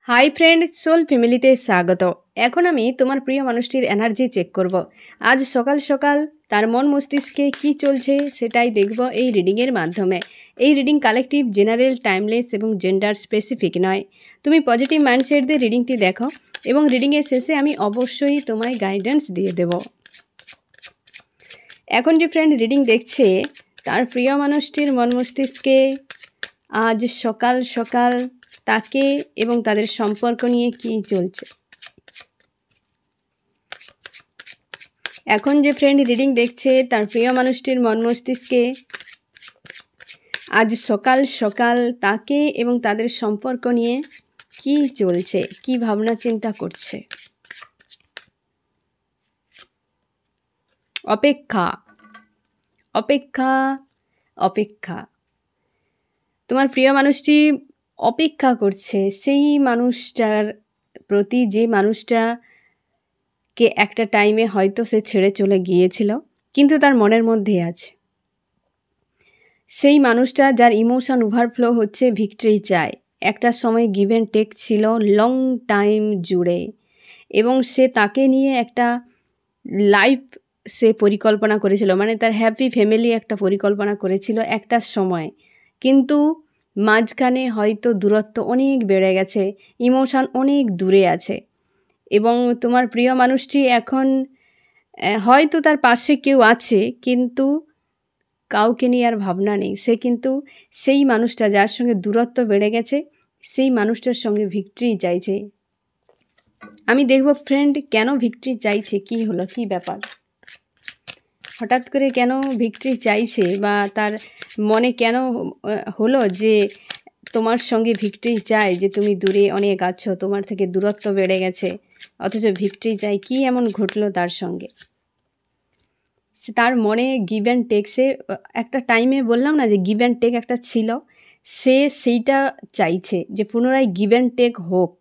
Hi friend, soul ফ্যামিলিতে স্বাগত। এখন আমি তোমার প্রিয় মানুষটির এনার্জি চেক করব। আজ সকাল সকাল তার মন মস্তিষ্কে কি চলছে সেটাই দেখব এই রিডিংয়ের মাধ্যমে। এই রিডিং কালেকটিভ, জেনারেল, টাইমলেস এবং জেন্ডার স্পেসিফিক নয়। তুমি পজিটিভ মাইন্ডসেট দিয়ে রিডিংটি দেখো এবং রিডিংয়ের শেষে আমি অবশ্যই তোমায় গাইডেন্স দিয়ে দেব। এখন যে ফ্রেন্ড রিডিং দেখছে তার প্রিয় মানুষটির মন মস্তিষ্কে আজ সকাল সকাল তাকে এবং তাদের সম্পর্ক নিয়ে কি চলছে। এখন যে ফ্রেন্ড রিডিং দেখছে তার প্রিয় মানুষটির মন মস্তিষ্কে আজ সকাল সকাল তাকে এবং তাদের সম্পর্ক নিয়ে কি চলছে, কি ভাবনা চিন্তা করছে। অপেক্ষা, অপেক্ষা, অপেক্ষা। তোমার প্রিয় মানুষটি অপেক্ষা করছে সেই মানুষটার প্রতি, যে মানুষটাকে একটা টাইমে হয়তো সে ছেড়ে চলে গিয়েছিল কিন্তু তার মনের মধ্যে আছে। সেই মানুষটা যার ইমোশন ওভারফ্লো হচ্ছে, ভিক্টরি চায়। একটা সময় গিভ অ্যান্ড টেক ছিল লং টাইম জুড়ে এবং সে তাকে নিয়ে একটা লাইফ সে পরিকল্পনা করেছিল, মানে তার হ্যাপি ফ্যামিলি একটা পরিকল্পনা করেছিল একটা সময়। কিন্তু মাঝখানে হয়তো দূরত্ব অনেক বেড়ে গেছে, ইমোশন অনেক দূরে আছে এবং তোমার প্রিয় মানুষটি এখন হয়তো তার পাশে কেউ আছে কিন্তু কাউকে নিয়ে আর ভাবনা নেই। সে কিন্তু সেই মানুষটা যার সঙ্গে দূরত্ব বেড়ে গেছে সেই মানুষটার সঙ্গে ভিক্টরি চাইছে। আমি দেখব ফ্রেন্ড কেন ভিক্টরি চাইছে, কি হলো, কি ব্যাপার, হঠাৎ করে কেন ভিক্টরি চাইছে বা তার মনে কেন হলো যে তোমার সঙ্গে ভিক্টরি চাই, যে তুমি দূরে অনেক আছো, তোমার থেকে দূরত্ব বেড়ে গেছে অথচ ভিক্টরি চাই। কি এমন ঘটলো তার সঙ্গে? তার মনে গিভ অ্যান্ড টেক, সে একটা টাইমে বললাম না যে গিভ অ্যান্ড টেক একটা ছিল, সে সেইটা চাইছে যে পুনরায় গিভ অ্যান্ড টেক হোক,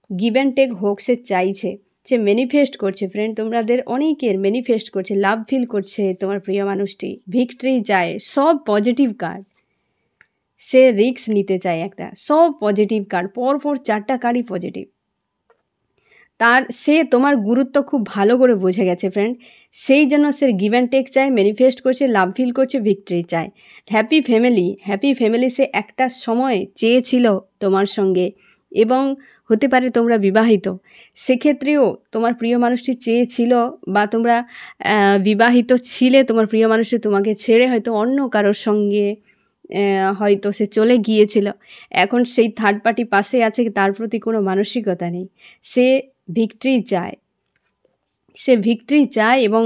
গিভ অ্যান্ড টেক হোক সে চাইছে। সে ম্যানিফেস্ট করছে ফ্রেন্ড, তোমাদের অনেকের ম্যানিফেস্ট করছে, লাভ ফিল করছে তোমার প্রিয় মানুষটি, ভিক্টরি চায়। সব পজিটিভ কার্ড, সে রিস্ক নিতে চায় একটা, সব পজিটিভ কার্ড, পরপর 4টা কার্ডই পজিটিভ। সে তোমার গুরুত্ব খুব ভালো করে বুঝে গেছে ফ্রেন্ড, সেই জন্য সে গিভ অ্যান্ড টেক চায়, ম্যানিফেস্ট করছে, লাভ ফিল করছে, ভিক্টরি চায়। হ্যাপি ফ্যামিলি সে একটা সময় চেয়েছিল তোমার সঙ্গে এবং হতে পারে তোমরা বিবাহিত, সেক্ষেত্রেও তোমার প্রিয় মানুষটি চেয়েছিল বা তোমরা বিবাহিত ছিলে, তোমার প্রিয় মানুষটি তোমাকে ছেড়ে হয়তো অন্য কারোর সঙ্গে হয়তো সে চলে গিয়েছিল। এখন সেই থার্ড পার্টি পাশে আছে, তার প্রতি কোনো মানসিকতা নেই। সে ভিক্টরি চায়, সে ভিক্টরি চায় এবং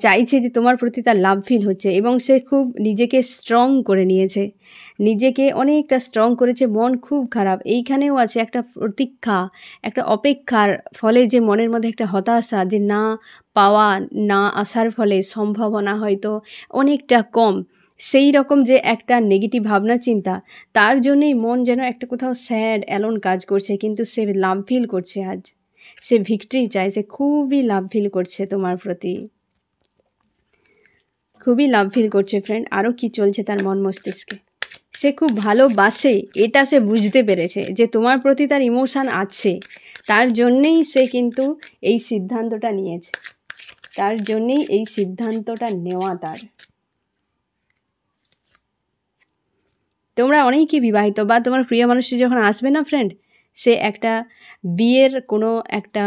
চাইছে যে তোমার প্রতি তার লাভ ফিল হচ্ছে এবং সে খুব নিজেকে স্ট্রং করে নিয়েছে, নিজেকে অনেকটা স্ট্রং করেছে। মন খুব খারাপ, এইখানেও আছে একটা প্রতীক্ষা, একটা অপেক্ষার ফলে যে মনের মধ্যে একটা হতাশা, যে না পাওয়া, না আসার ফলে সম্ভাবনা হয়তো অনেকটা কম, সেই রকম যে একটা নেগেটিভ ভাবনা চিন্তা, তার জন্যই মন যেন একটা কোথাও স্যাড অ্যালোন কাজ করছে। কিন্তু সে লাভ ফিল করছে, আজ সে ভিক্টরি চায়, সে খুবই লাভ ফিল করছে তোমার প্রতি, খুবই লাভ ফিল করছে ফ্রেন্ড। আরও কি চলছে তার মন মস্তিষ্কে, সে খুব ভালোবাসে, এটা সে বুঝতে পেরেছে যে তোমার প্রতি তার ইমোশান আছে, তার জন্যেই সে কিন্তু এই সিদ্ধান্তটা নিয়েছে, তার জন্যেই এই সিদ্ধান্তটা নেওয়া তার। তোমরা অনেকেই বিবাহিত বা তোমার প্রিয় মানুষটি যখন আসবে না ফ্রেন্ড, সে একটা বিয়ের কোনো একটা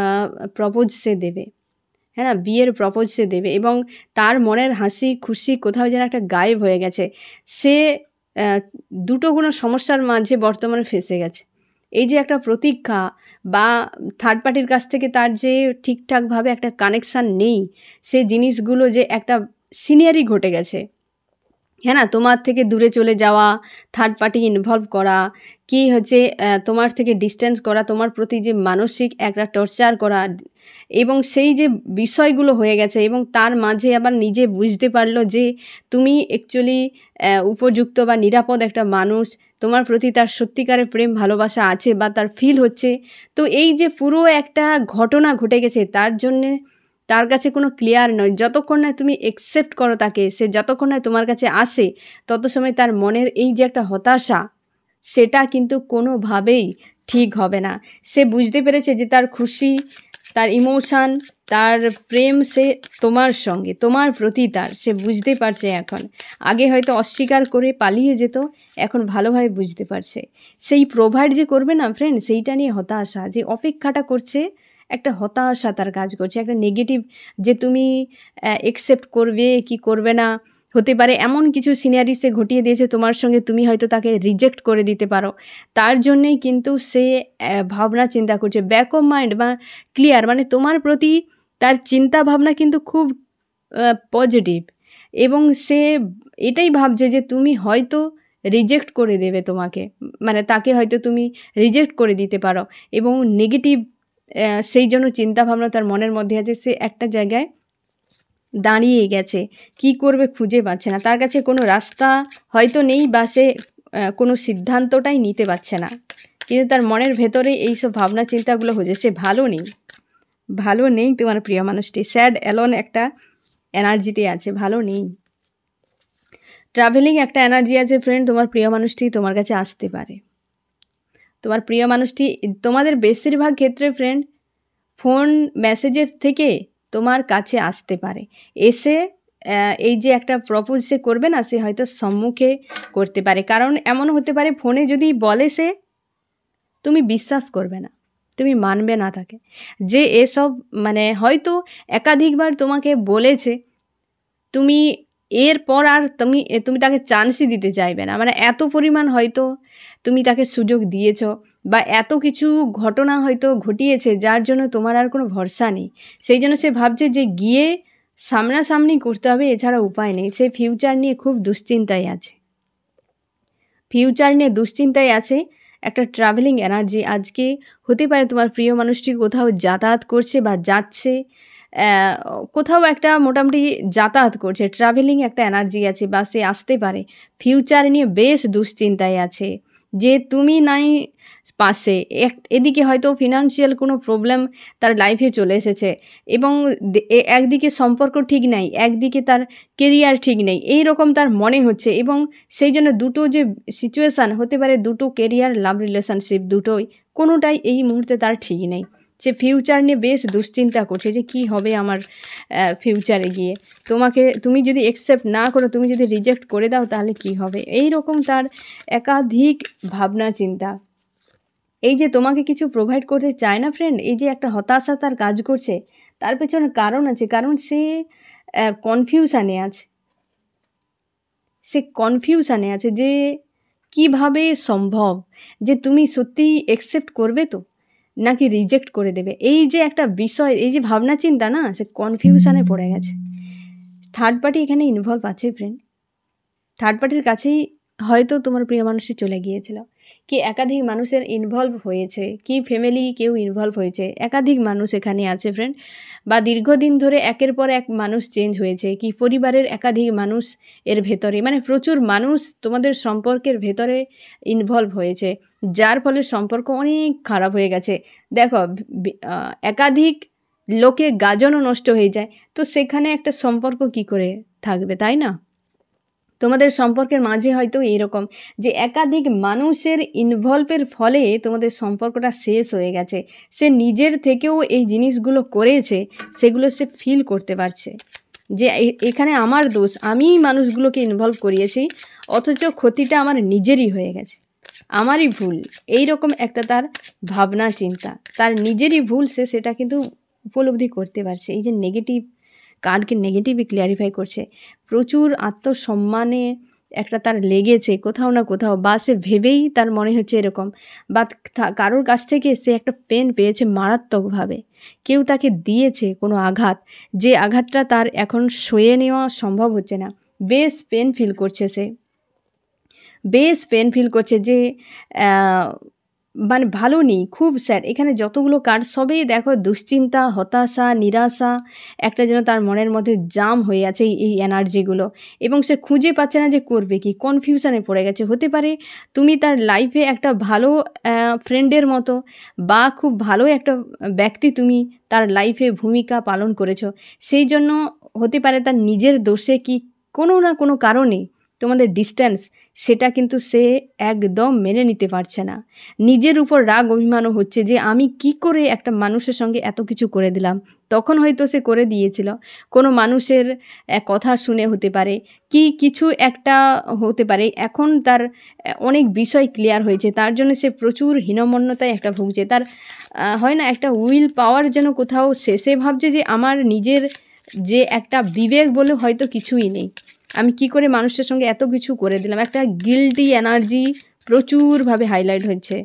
প্রপোজ সে দেবে, হ্যাঁ না, বিয়ের প্রপোজ সে দেবে এবং তার মনের হাসি খুশি কোথাও যেন একটা গায়েব হয়ে গেছে। সে দুটো কোনো সমস্যার মাঝে বর্তমানে ফেঁসে গেছে। এই যে একটা প্রতীক্ষা বা থার্ড পার্টির কাছ থেকে তার যে ঠিকঠাকভাবে একটা কানেকশান নেই, সেই জিনিসগুলো যে একটা সিনিয়রই ঘটে গেছে, হ্যাঁ না, তোমার থেকে দূরে চলে যাওয়া, থার্ড পার্টি ইনভলভ করা, কি হচ্ছে তোমার থেকে ডিস্টেন্স করা, তোমার প্রতি যে মানসিক একটা টর্চার করা, এবং সেই যে বিষয়গুলো হয়ে গেছে এবং তার মাঝে আবার নিজে বুঝতে পারলো যে তুমি অ্যাকচুয়ালি উপযুক্ত বা নিরাপদ একটা মানুষ, তোমার প্রতি তার সত্যিকারের প্রেম ভালোবাসা আছে বা তার ফিল হচ্ছে। তো এই যে পুরো একটা ঘটনা ঘটে গেছে, তার জন্যে তার কাছে কোনো ক্লিয়ার নয়। যতক্ষণ না তুমি অ্যাকসেপ্ট করো তাকে, সে যতক্ষণ না তোমার কাছে আসে, তত সময় তার মনের এই যে একটা হতাশা, সেটা কিন্তু কোনোভাবেই ঠিক হবে না। সে বুঝতে পেরেছে যে তার খুশি, তার ইমোশান, তার প্রেম সে তোমার সঙ্গে, তোমার প্রতি তার, সে বুঝতে পারছে এখন। আগে হয়তো অস্বীকার করে পালিয়ে যেত, এখন ভালোভাবে বুঝতে পারছে। সেই প্রোভাইড যে করবে না ফ্রেন্ড, সেইটা নিয়ে হতাশা, যে অপেক্ষাটা করছে, একটা হতাশা তার কাজ করছে, একটা নেগেটিভ, যে তুমি অ্যাকসেপ্ট করবে কি করবে না। হতে পারে এমন কিছু সিনারি সে ঘটিয়ে দিয়েছে তোমার সঙ্গে, তুমি হয়তো তাকে রিজেক্ট করে দিতে পারো। তার জন্যেই কিন্তু সে ভাবনা চিন্তা করছে, ব্যাক অফ মাইন্ড বা ক্লিয়ার, মানে তোমার প্রতি তার চিন্তা ভাবনা কিন্তু খুব পজিটিভ। এবং সে এটাই ভাবছে যে তুমি হয়তো রিজেক্ট করে দেবে তোমাকে, মানে তাকে হয়তো তুমি রিজেক্ট করে দিতে পারো। এবং নেগেটিভ সেই জন্য চিন্তাভাবনা তার মনের মধ্যে আছে। সে একটা জায়গায় দাঁড়িয়ে গেছে, কি করবে খুঁজে পাচ্ছে না, তার কাছে কোনো রাস্তা হয়তো নেই, বা সে কোনো সিদ্ধান্তটাই নিতে পারছে না। কিন্তু তার মনের ভেতরে এইসব ভাবনা চিন্তাগুলো হচ্ছে, সে ভালো নেই তোমার প্রিয় মানুষটি। স্যাড অ্যালোন একটা এনার্জিতে আছে, ভালো নেই। ট্রাভেলিং একটা এনার্জি আছে ফ্রেন্ড, তোমার প্রিয় মানুষটি তোমার কাছে আসতে পারে। তোমার প্রিয় মানুষটি তোমাদের বেশিরভাগ ক্ষেত্রে ফ্রেন্ড ফোন মেসেজের থেকে তোমার কাছে আসতে পারে। এসে এই যে একটা প্রপোজ সে করবে না, সে হয়তো সম্মুখে করতে পারে। কারণ এমন হতে পারে ফোনে যদি বলে সে, তুমি বিশ্বাস করবে না, তুমি মানবে না তাকে, যে এসব মানে হয়তো একাধিকবার তোমাকে বলেছে, তুমি এরপর আর তুমি তাকে চান্সই দিতে চাইবে না। মানে এত পরিমাণ হয়তো তুমি তাকে সুযোগ দিয়েছ, বা এত কিছু ঘটনা হয়তো ঘটিয়েছে যার জন্য তোমার আর কোনো ভরসা নেই। সেই জন্য সে ভাবছে যে গিয়ে সামনাসামনি করতে হবে, এছাড়া উপায় নেই। সে ফিউচার নিয়ে খুব দুশ্চিন্তায় আছে। একটা ট্রাভেলিং এনার্জি আজকে হতে পারে। তোমার প্রিয় মানুষটি কোথাও যাতায়াত করছে বা যাচ্ছে, কোথাও একটা মোটামুটি যাতায়াত করছে, ট্রাভেলিং একটা এনার্জি আছে, বা সে আসতে পারে। ফিউচার নিয়ে বেশ দুশ্চিন্তায় আছে, যে তুমি নাই পাশে। এদিকে হয়তো ফিনান্সিয়াল কোনো প্রবলেম তার লাইফে চলে এসেছে, এবং একদিকে সম্পর্ক ঠিক নাই, একদিকে তার কেরিয়ার ঠিক নেই, এই রকম তার মনে হচ্ছে। এবং সেই জন্য দুটো যে সিচুয়েশান হতে পারে, দুটো কেরিয়ার, লাভ রিলেশনশিপ, দুটোই কোনোটাই এই মুহূর্তে তার ঠিক নেই। সে ফিউচার নিয়ে বেশ দুশ্চিন্তা করছে, যে কি হবে আমার ফিউচারে গিয়ে। তুমি যদি অ্যাকসেপ্ট না করো, তুমি যদি রিজেক্ট করে দাও, তাহলে কি হবে, এই রকম তার একাধিক ভাবনা চিন্তা। এই যে তোমাকে কিছু প্রোভাইড করতে চায় না ফ্রেন্ড, এই যে একটা হতাশা তার কাজ করছে, তার পেছনে কারণ আছে। কারণ সে কনফিউশানে আছে, যে কিভাবে সম্ভব, যে তুমি সত্যিই অ্যাকসেপ্ট করবে তো, নাকি রিজেক্ট করে দেবে। এই যে একটা বিষয়, এই যে ভাবনা চিন্তা না, সে কনফিউশানে পড়ে গেছে। থার্ড পার্টি এখানে ইনভলভ আছে ফ্রেন্ড। থার্ড পার্টির কাছেই হয়তো তোমার প্রিয় মানুষটি চলে গিয়েছিল, কি একাধিক মানুষের ইনভলভ হয়েছে, কি ফ্যামিলি কেউ ইনভলভ হয়েছে, একাধিক মানুষ এখানে আছে ফ্রেন্ড। বা দীর্ঘদিন ধরে একের পর এক মানুষ চেঞ্জ হয়েছে, কি পরিবারের একাধিক মানুষ এর ভেতরে, মানে প্রচুর মানুষ তোমাদের সম্পর্কের ভেতরে ইনভলভ হয়েছে, যার ফলে সম্পর্ক অনেক খারাপ হয়ে গেছে। দেখো, একাধিক লোকে গাজনও নষ্ট হয়ে যায়, তো সেখানে একটা সম্পর্ক কি করে থাকবে, তাই না? তোমাদের সম্পর্কের মাঝে হয়তো এরকম, যে একাধিক মানুষের ইনভলভের ফলে তোমাদের সম্পর্কটা শেষ হয়ে গেছে। সে নিজের থেকেও এই জিনিসগুলো করেছে, সেগুলো সে ফিল করতে পারছে, যে এখানে আমার দোষ, আমি মানুষগুলোকে ইনভলভ করিয়েছি, অথচ ক্ষতিটা আমার নিজেরই হয়ে গেছে, আমারই ভুল। এই রকম একটা তার ভাবনা চিন্তা, তার নিজেরই ভুল, সে সেটা কিন্তু উপলব্ধি করতে পারছে। এই যে নেগেটিভ কার্ডকে নেগেটিভই ক্লিয়ারিফাই করছে, প্রচুর আত্মসম্মানে একটা তার লেগেছে কোথাও না কোথাও, বা সে ভেবেই তার মনে হচ্ছে এরকম, বা কারোর কাছ থেকে সে একটা পেন পেয়েছে মারাত্মকভাবে, কেউ তাকে দিয়েছে কোনো আঘাত, যে আঘাতটা তার এখন সয়ে নেওয়া সম্ভব হচ্ছে না। বেশ পেন ফিল করছে, যে মানে ভালো নেই, খুব স্যাড। এখানে যতগুলো কার্ড সবই দেখো দুশ্চিন্তা, হতাশা, নিরাশা, একটা যেন তার মনের মধ্যে জাম হয়ে আছে এই এনার্জিগুলো, এবং সে খুঁজে পাচ্ছে না যে করবে কি, কনফিউশনে পড়ে গেছে। হতে পারে তুমি তার লাইফে একটা ভালো ফ্রেন্ডের মতো, বা খুব ভালো একটা ব্যক্তি তুমি তার লাইফে ভূমিকা পালন করেছো, সেই জন্য হতে পারে তার নিজের দোষে কি কোনো না কোনো কারণে তোমাদের ডিস্ট্যান্স, সেটা কিন্তু সে একদম মেনে নিতে পারছে না। নিজের উপর রাগ অভিমানও হচ্ছে যে আমি কি করে একটা মানুষের সঙ্গে এত কিছু করে দিলাম। তখন হয়তো সে করে দিয়েছিল কোনো মানুষের কথা শুনে হতে পারে, কি কিছু একটা হতে পারে। এখন তার অনেক বিষয় ক্লিয়ার হয়েছে, তার জন্য সে প্রচুর হীনমন্যতায় একটা ভুগছে। তার হয় না একটা উইল পাওয়ার যেন কোথাও সে ভাবছে যে আমার নিজের যে একটা বিবেক বলে হয়তো কিছুই নেই, আমি কি করে মানুষের সঙ্গে এত কিছু করে দিলাম। একটা গিল্টি এনার্জি প্রচুরভাবে হাইলাইট হচ্ছে,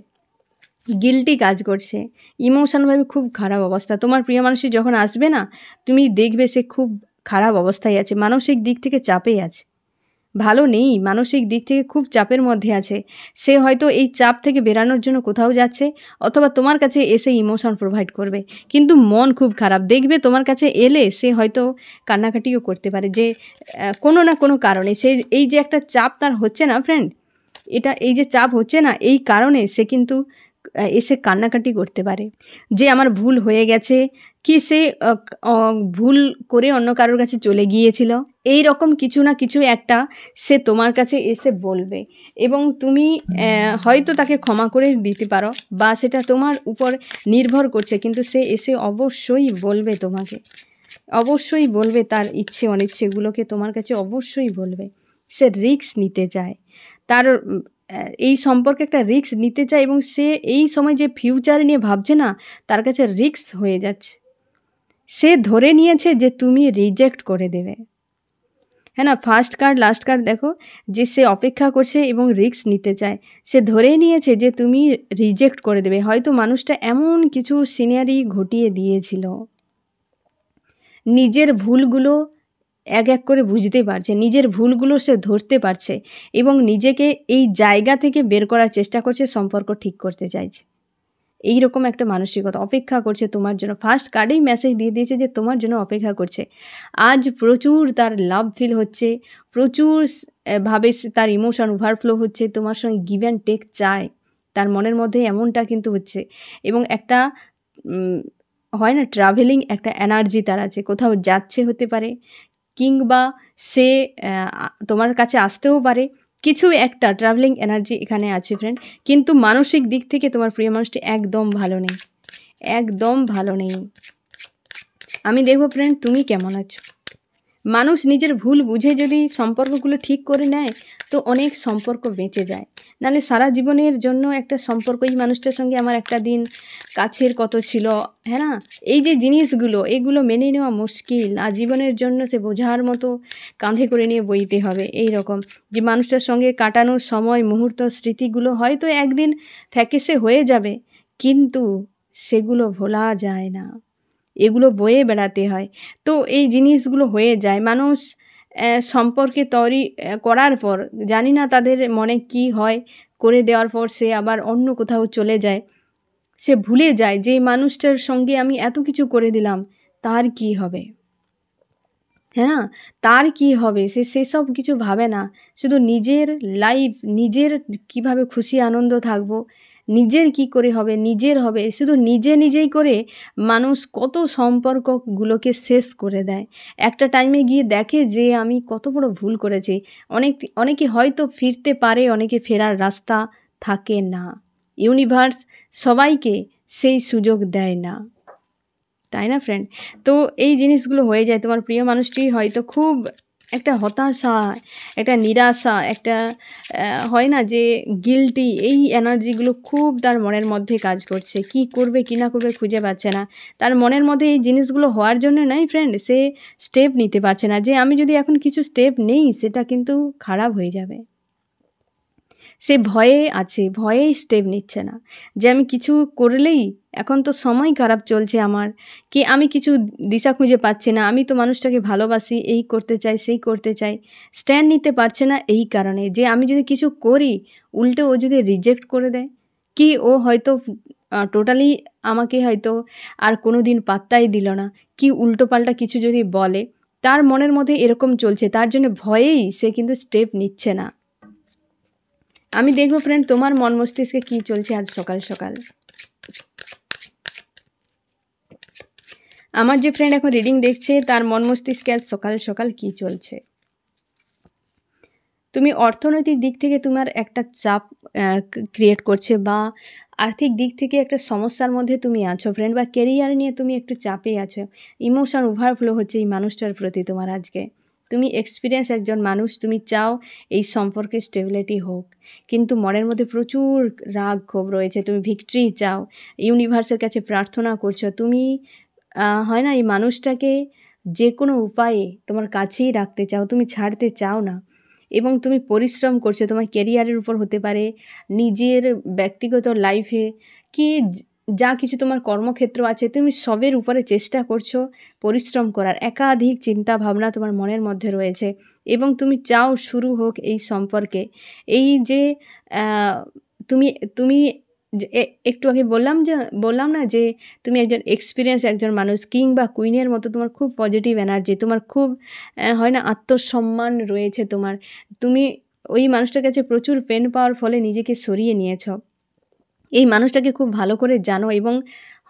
গিল্টি কাজ করছে, ইমোশনালভাবে খুব খারাপ অবস্থা। তোমার প্রিয় মানুষই যখন আসবে না, তুমি দেখবে সে খুব খারাপ অবস্থায় আছে, মানসিক দিক থেকে চাপে আছে, ভালো নেই, মানসিক দিক থেকে খুব চাপের মধ্যে আছে। সে হয়তো এই চাপ থেকে বেরানোর জন্য কোথাও যাচ্ছে, অথবা তোমার কাছে এসে ইমোশন প্রোভাইড করবে, কিন্তু মন খুব খারাপ। দেখবে তোমার কাছে এলে সে হয়তো কান্নাকাটিও করতে পারে, যে কোনো না কোনো কারণে সে এই যে একটা চাপ তার হচ্ছে না ফ্রেন্ড, এই যে চাপ হচ্ছে না, এই কারণে সে কিন্তু এসে কান্নাকাটি করতে পারে যে আমার ভুল হয়ে গেছে, কি সে ভুল করে অন্য কারোর কাছে চলে গিয়েছিল, এই রকম কিছু না কিছু একটা সে তোমার কাছে এসে বলবে, এবং তুমি হয়তো তাকে ক্ষমা করে দিতে পারো, বা সেটা তোমার উপর নির্ভর করছে, কিন্তু সে এসে অবশ্যই বলবে তোমাকে, অবশ্যই বলবে তার ইচ্ছে অনিচ্ছেগুলোকে তোমার কাছে অবশ্যই বলবে। সে রিস্ক নিতে চায়, তার এই সম্পর্কে একটা রিস্ক নিতে চায়, এবং সে এই সময় যে ফিউচার নিয়ে ভাবছে না, তার কাছে রিস্ক হয়ে যাচ্ছে। সে ধরে নিয়েছে যে তুমি রিজেক্ট করে দেবে, হ্যাঁ না, ফার্স্ট কার্ড লাস্ট কার্ড দেখো, যে সে অপেক্ষা করছে এবং রিস্ক নিতে চায়, সে ধরে নিয়েছে যে তুমি রিজেক্ট করে দেবে। হয়তো মানুষটা এমন কিছু সিনারি ঘটিয়ে দিয়েছিল, নিজের ভুলগুলো এক এক করে বুঝতে পারছে, নিজের ভুলগুলো সে ধরতে পারছে, এবং নিজেকে এই জায়গা থেকে বের করার চেষ্টা করছে, সম্পর্ক ঠিক করতে চাইছে। এই রকম একটা মানসিকতা, অপেক্ষা করছে তোমার জন্য। ফার্স্ট কার্ডেই মেসেজ দিয়ে দিয়েছে যে তোমার জন্য অপেক্ষা করছে। আজ প্রচুর তার লাভ ফিল হচ্ছে, প্রচুর ভাবে তার ইমোশন ওভারফ্লো হচ্ছে, তোমার সঙ্গে গিভ অ্যান্ড টেক চায়, তার মনের মধ্যে এমনটা কিন্তু হচ্ছে। এবং একটা হয় না ট্রাভেলিং একটা এনার্জি তার আছে, কোথাও যাচ্ছে হতে পারে, কিংবা সে তোমার কাছে আসতেও পারে, কিছু একটা ট্রাভেলিং এনার্জি এখানে আছে ফ্রেন্ড। কিন্তু মানসিক দিক থেকে তোমার প্রিয় মানুষটি একদম ভালো নেই, একদম ভালো নেই। আমি দেখবো ফ্রেন্ড তুমি কেমন আছো। মানুষ নিজের ভুল বুঝে যদি সম্পর্কগুলো ঠিক করে নেয়, তো অনেক সম্পর্ক বেঁচে যায়। নাহলে সারা জীবনের জন্য একটা সম্পর্ক, এই মানুষটার সঙ্গে আমার একটা দিন কাছের কত ছিল, হ্যাঁ না, এই যে জিনিসগুলো, এগুলো মেনে নেওয়া মুশকিল, আর জীবনের জন্য সে বোঝার মতো কাঁধে করে নিয়ে বইতে হবে। এই রকম যে মানুষটার সঙ্গে কাটানো সময়, মুহূর্ত, স্মৃতিগুলো হয়তো একদিন ফ্যাকাশে হয়ে যাবে, কিন্তু সেগুলো ভোলা যায় না, এগুলো বয়ে বেড়াতে হয়। তো এই জিনিসগুলো হয়ে যায়, মানুষ সম্পর্কে তৈরি করার পর জানি না তাদের মনে কি হয়, করে দেওয়ার পর সে আবার অন্য কোথাও চলে যায়, সে ভুলে যায় যে মানুষটার সঙ্গে আমি এত কিছু করে দিলাম, তার কি হবে, হ্যাঁ না, তার কি হবে, সে সেসব কিছু ভাবে না, শুধু নিজের লাইফ, নিজের কিভাবে খুশি আনন্দ থাকবো, নিজের কি করে হবে, নিজের হবে, শুধু নিজেই করে মানুষ কত সম্পর্কগুলোকে শেষ করে দেয়। একটা টাইমে গিয়ে দেখে যে আমি কত বড় ভুল করেছি। অনেকে হয়তো ফিরতে পারে, অনেকে ফেরার রাস্তা থাকে না, ইউনিভার্স সবাইকে সেই সুযোগ দেয় না, তাই না ফ্রেন্ড? তো এই জিনিসগুলো হয়ে যায়। তোমার প্রিয় মানুষটি হয়তো খুব একটা হতাশা, একটা নিরাশা, একটা হয় না যে গিল্টি, এই এনার্জিগুলো খুব তার মনের মধ্যে কাজ করছে। কি করবে কি না করবে খুঁজে পাচ্ছে না। তার মনের মধ্যে এই জিনিসগুলো হওয়ার জন্য নয় ফ্রেন্ড, সে স্টেপ নিতে পারছে না, যে আমি যদি এখন কিছু স্টেপ নেই সেটা কিন্তু খারাপ হয়ে যাবে। সে ভয়ে আছে, ভয়েই স্টেপ নিচ্ছে না, যে আমি কিছু করলেই, এখন তো সময় খারাপ চলছে আমার, কি আমি কিছু দিশা খুঁজে পাচ্ছি না, আমি তো মানুষটাকে ভালোবাসি, এই করতে চাই সেই করতে চাই, স্ট্যান্ড নিতে পারছে না এই কারণে যে আমি যদি কিছু করি, উল্টে ও যদি রিজেক্ট করে দেয়, কি ও হয়তো টোটালি আমাকে হয়তো আর কোনো দিন পাত্তাই দিল না, কি উল্টোপাল্টা কিছু যদি বলে, তার মনের মধ্যে এরকম চলছে, তার জন্য ভয়েই সে কিন্তু স্টেপ নিচ্ছে না। আমি দেখবো ফ্রেন্ড তোমার মন মস্তিষ্কে কী চলছে আজ সকাল সকাল। আমার যে ফ্রেন্ড এখন রিডিং দেখছে, তার মন মস্তিষ্কে আজ সকাল সকাল কী চলছে। তুমি অর্থনৈতিক দিক থেকে তোমার একটা চাপ ক্রিয়েট করছে, বা আর্থিক দিক থেকে একটা সমস্যার মধ্যে তুমি আছো ফ্রেন্ড, বা কেরিয়ার নিয়ে তুমি একটু চাপে আছো। ইমোশন ওভারফ্লো হচ্ছে এই মানুষটার প্রতি তোমার আজকে। তুমি এক্সপিরিয়েন্স একজন মানুষ, তুমি চাও এই সম্পর্কে স্টেবিলিটি হোক, কিন্তু মনের মধ্যে প্রচুর রাগ ক্ষোভ রয়েছে। তুমি ভিক্টরি চাও, ইউনিভার্সের কাছে প্রার্থনা করছো। তুমি হয় না, এই মানুষটাকে যে কোনো উপায়ে তোমার কাছেই রাখতে চাও, তুমি ছাড়তে চাও না, এবং তুমি পরিশ্রম করছো। তোমার কেরিয়ারের উপর হতে পারে, নিজের ব্যক্তিগত লাইফে, কি যা কিছু তোমার কর্মক্ষেত্র আছে, তুমি সবের উপরে চেষ্টা করছো পরিশ্রম করার। একাধিক চিন্তা ভাবনা তোমার মনের মধ্যে রয়েছে, এবং তুমি চাও শুরু হোক এই সম্পর্কে। এই যে তুমি তুমি একটু আগে বললাম না যে তুমি একজন এক্সপিরিয়েন্স একজন মানুষ, কিং বা কুইনের মতো তোমার খুব পজিটিভ এনার্জি, তোমার খুব হয় না আত্মসম্মান রয়েছে তোমার। তুমি ওই মানুষটার কাছে প্রচুর পেন পাওয়ার ফলে নিজেকে সরিয়ে নিয়েছ। এই মানুষটাকে খুব ভালো করে জানো, এবং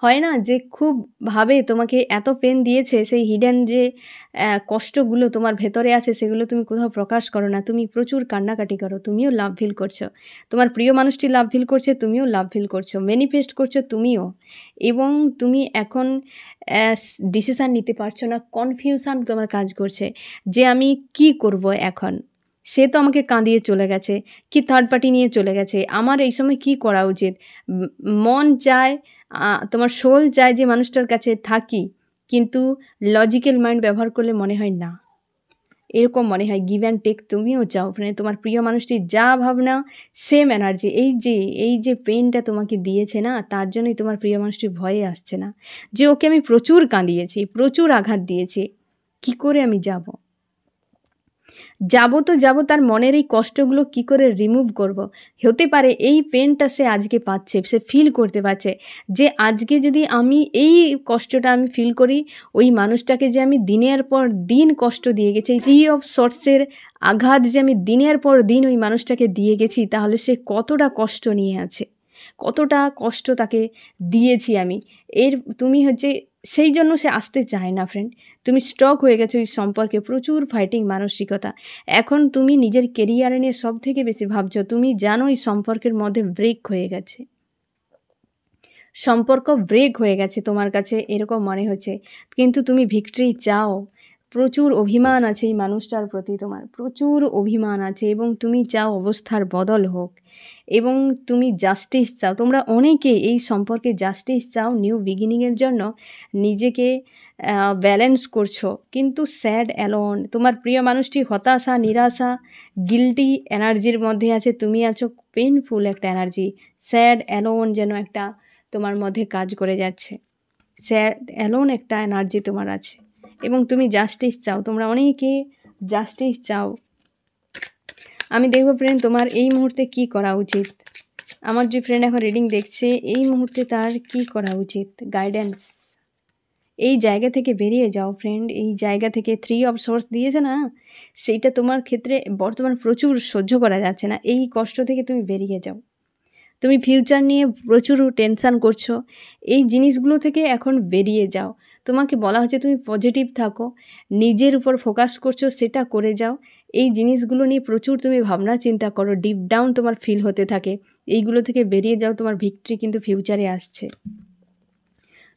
হয় না যে খুব ভাবে তোমাকে এত পেন দিয়েছে, সেই হিডেন যে কষ্টগুলো তোমার ভেতরে আছে সেগুলো তুমি কোথাও প্রকাশ করো না। তুমি প্রচুর কান্নাকাটি করো, তুমিও লাভ ফিল করছো, তোমার প্রিয় মানুষটি লাভ ফিল করছে, তুমিও লাভ ফিল করছো, ম্যানিফেস্ট করছো তুমিও। এবং তুমি এখন ডিসিশান নিতে পারছো না, কনফিউশন তোমার কাজ করছে যে আমি কি করব এখন। সে তো আমাকে কাঁদিয়ে চলে গেছে, কি থার্ড পার্টি নিয়ে চলে গেছে, আমার এই সময় কি করা উচিত। মন চায়, তোমার সোল চায় যে মানুষটার কাছে থাকি, কিন্তু লজিক্যাল মাইন্ড ব্যবহার করলে মনে হয় না, এরকম মনে হয় গিভ অ্যান্ড টেক তুমিও চাও। মানে তোমার প্রিয় মানুষটি যা ভাবনা সেম এনার্জি। এই যে পেইনটা তোমাকে দিয়েছে না, তার জন্যই তোমার প্রিয় মানুষটি ভয়ে আসছে না, যে ওকে আমি প্রচুর কাঁদিয়েছি, প্রচুর আঘাত দিয়েছি, কি করে আমি যাব তো যাব, তার মনের এই কষ্টগুলো কি করে রিমুভ করব। হতে পারে এই পেনটা সে আজকে পাচ্ছে, সে ফিল করতে পারছে যে আজকে যদি আমি এই কষ্টটা আমি ফিল করি, ওই মানুষটাকে যে আমি দিনের পর দিন কষ্ট দিয়ে গেছি, থ্রি অফ সর্টসের আঘাত যে আমি দিনের পর দিন ওই মানুষটাকে দিয়ে গেছি, তাহলে সে কতটা কষ্ট নিয়ে আছে, কতটা কষ্ট তাকে দিয়েছি আমি। তুমি হচ্ছে সেই জন্য সে আসতে চায় না ফ্রেন্ড। তুমি স্টক হয়ে গেছো এই সম্পর্কে, প্রচুর ফাইটিং মানসিকতা। এখন তুমি নিজের কেরিয়ার নিয়ে সব থেকে বেশি ভাবছো। তুমি জানো এই সম্পর্কের মধ্যে ব্রেক হয়ে গেছে, সম্পর্ক ব্রেক হয়ে গেছে তোমার কাছে এরকম মনে হচ্ছে, কিন্তু তুমি ভিক্টরি চাও। প্রচুর অভিমান আছে এই মানুষটার প্রতি, তোমার প্রচুর অভিমান আছে, এবং তুমি চাও অবস্থার বদল হোক, এবং তুমি জাস্টিস চাও। তোমরা অনেকে এই সম্পর্কে জাস্টিস চাও, নিউ বিগিনিংয়ের জন্য নিজেকে ব্যালেন্স করছো, কিন্তু স্যাড অ্যালোন। তোমার প্রিয় মানুষটি হতাশা, নিরাশা, গিল্টি এনার্জির মধ্যে আছে, তুমি আছো পেইনফুল একটা এনার্জি, স্যাড অ্যালোন যেন একটা তোমার মধ্যে কাজ করে যাচ্ছে, স্যাড অ্যালোন একটা এনার্জি তোমার আছে, এবং তুমি জাস্টিস চাও। তোমরা অনেকে জাস্টিস চাও। আমি দেখবো ফ্রেন্ড তোমার এই মুহূর্তে কি করা উচিত। আমার যে ফ্রেন্ড এখন রিডিং দেখছে, এই মুহূর্তে তার কি করা উচিত, গাইডেন্স। এই জায়গা থেকে বেরিয়ে যাও ফ্রেন্ড, এই জায়গা থেকে থ্রি অফ সোর্স দিয়েছে না, সেইটা তোমার ক্ষেত্রে বর্তমান প্রচুর সহ্য করা যাচ্ছে না। এই কষ্ট থেকে তুমি বেরিয়ে যাও। তুমি ফিউচার নিয়ে প্রচুর টেনশান করছো, এই জিনিসগুলো থেকে এখন বেরিয়ে যাও। তোমাকে বলা হচ্ছে তুমি পজিটিভ থাকো, নিজের উপর ফোকাস করছো, সেটা করে যাও। এই জিনিসগুলো নিয়ে প্রচুর তুমি ভাবনা চিন্তা করো, ডিপ ডাউন তোমার ফিল হতে থাকে, এইগুলো থেকে বেরিয়ে যাও। তোমার ভিক্টরি কিন্তু ফিউচারে আসছে,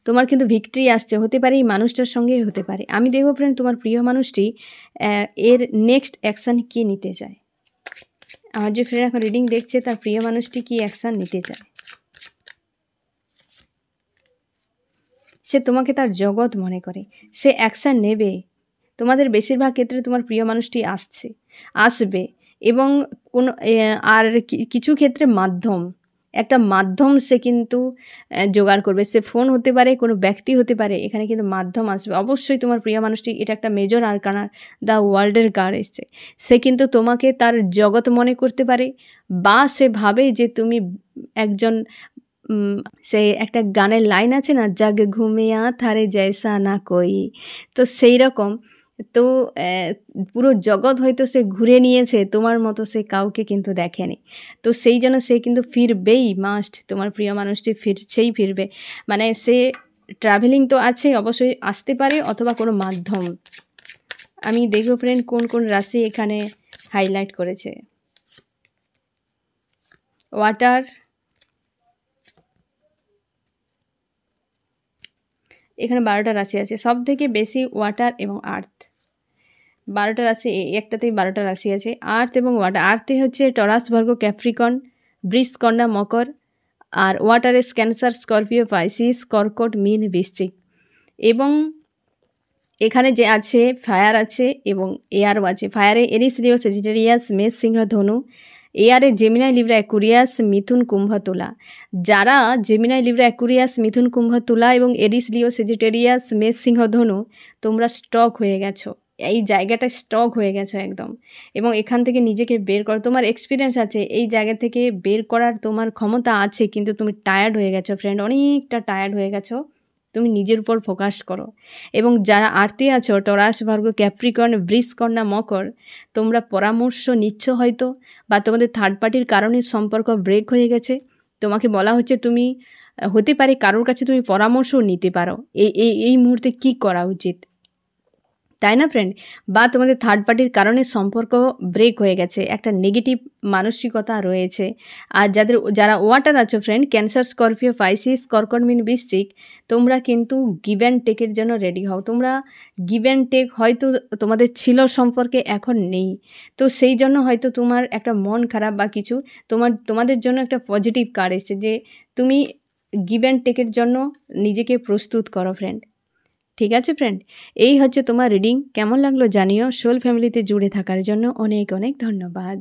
তোমার কিন্তু ভিক্টরি আসছে, হতে পারে এই মানুষটার সঙ্গেই হতে পারে। আমি দেখবো ফ্রেন্ড তোমার প্রিয় মানুষটি এর নেক্সট অ্যাকশান কী নিতে চায়। আমার যে ফ্রেন্ড এখন রিডিং দেখছে, তার প্রিয় মানুষটি কি অ্যাকশান নিতে চায়। সে তোমাকে তার জগৎ মনে করে, সে অ্যাকশান নেবে। তোমাদের বেশিরভাগ ক্ষেত্রে তোমার প্রিয় মানুষটি আসবে, এবং কোনো আর কিছু ক্ষেত্রে একটা মাধ্যম সে কিন্তু জোগাড় করবে। সে ফোন হতে পারে, কোনো ব্যক্তি হতে পারে, এখানে কিন্তু মাধ্যম আসবে অবশ্যই। তোমার প্রিয় মানুষটি, এটা একটা মেজর আরকানা, দ্য ওয়ার্ল্ডের কার্ড এসছে। সে কিন্তু তোমাকে তার জগৎ মনে করতে পারে, বা সে ভাবে যে তুমি একজন সে একটা গানের লাইন আছে না, জাগ ঘুমিয়া থারে জয়সা না কই, তো সেই রকম। তো পুরো জগৎ হয়তো সে ঘুরে নিয়েছে, তোমার মতো সে কাউকে কিন্তু দেখেনি। তো সেই জন্য সে কিন্তু ফিরবেই, মাস্ট। তোমার প্রিয় মানুষটি ফিরবে, মানে সে ট্রাভেলিং তো আছে, অবশ্যই আসতে পারে, অথবা কোনো মাধ্যম। আমি দেখবো ফ্রেন্ড কোন কোন রাশি এখানে হাইলাইট করেছে। ওয়াটার, এখানে 12টা রাশি আছে, সব থেকে বেশি ওয়াটার এবং আর্থ। 12টা রাশি, একটাতেই 12টা রাশি আছে, আর্থ এবং ওয়াটার। আর্থে হচ্ছে টরাস, ভার্গ, ক্যাপ্রিকন, বৃষ, কন্যা, মকর, আর ওয়াটারে ক্যান্সার, স্করপিও, পাইসিস, কর্কট, মীন, বৃশ্চিক। এবং এখানে যে আছে ফায়ার আছে এবং এয়ারও আছে। ফায়ারে এরিস, লিও, সেজিটেরিয়াস, মেষ, সিংহ, ধনু। এয়ারে জেমিনাই, লিব্রা, অ্যাকুরিয়াস, মিথুন, কুম্ভ, তুলা। যারা জেমিনাই, লিব্রা, অ্যাকুরিয়াস, মিথুন, কুম্ভ, তুলা এবং এরিস, লিও, সেজিটেরিয়াস, মেষ, সিংহ, ধনু, তোমরা স্টক হয়ে গেছো, এই জায়গাটা স্টক হয়ে গেছো একদম। এবং এখান থেকে নিজেকে বের করো, তোমার এক্সপিরিয়েন্স আছে, এই জায়গা থেকে বের করার তোমার ক্ষমতা আছে, কিন্তু তুমি টায়ার্ড হয়ে গেছো ফ্রেন্ড, অনেকটা টায়ার্ড হয়ে গেছো। তুমি নিজের উপর ফোকাস করো। এবং যারা আরতি আছো, টরাস, ভার্গ, ক্যাপ্রিকর্ন, বৃষ, কন্যা, মকর, তোমরা পরামর্শ নিচ্ছ হয়তো, বা তোমাদের থার্ড পার্টির কারণে সম্পর্ক ব্রেক হয়ে গেছে। তোমাকে বলা হচ্ছে তুমি হতে পারে কারোর কাছে তুমি পরামর্শও নিতে পারো এই মুহূর্তে কী করা উচিত, তাই না ফ্রেন্ড? বা তোমাদের থার্ড পার্টির কারণে সম্পর্ক ব্রেক হয়ে গেছে, একটা নেগেটিভ মানসিকতা রয়েছে। আর যারা ওয়াটার আছো ফ্রেন্ড, ক্যান্সার, স্করপিও, পাইসিস, কর্কট, মীন, বৃশ্চিক, তোমরা কিন্তু গিভ অ্যান্ড টেকের জন্য রেডি হও। তোমরা গিভ অ্যান্ড টেক হয়তো তোমাদের ছিল সম্পর্কে, এখন নেই, তো সেই জন্য হয়তো তোমার একটা মন খারাপ বা কিছু, তোমাদের জন্য একটা পজিটিভ কার্ড এসেছে যে তুমি গিভ অ্যান্ড টেকের জন্য নিজেকে প্রস্তুত করো ফ্রেন্ড। ঠিক আছে ফ্রেন্ড, এই হচ্ছে তোমার রিডিং। কেমন লাগলো জানিও। সোল ফ্যামিলিতে জুড়ে থাকার জন্য অনেক অনেক ধন্যবাদ।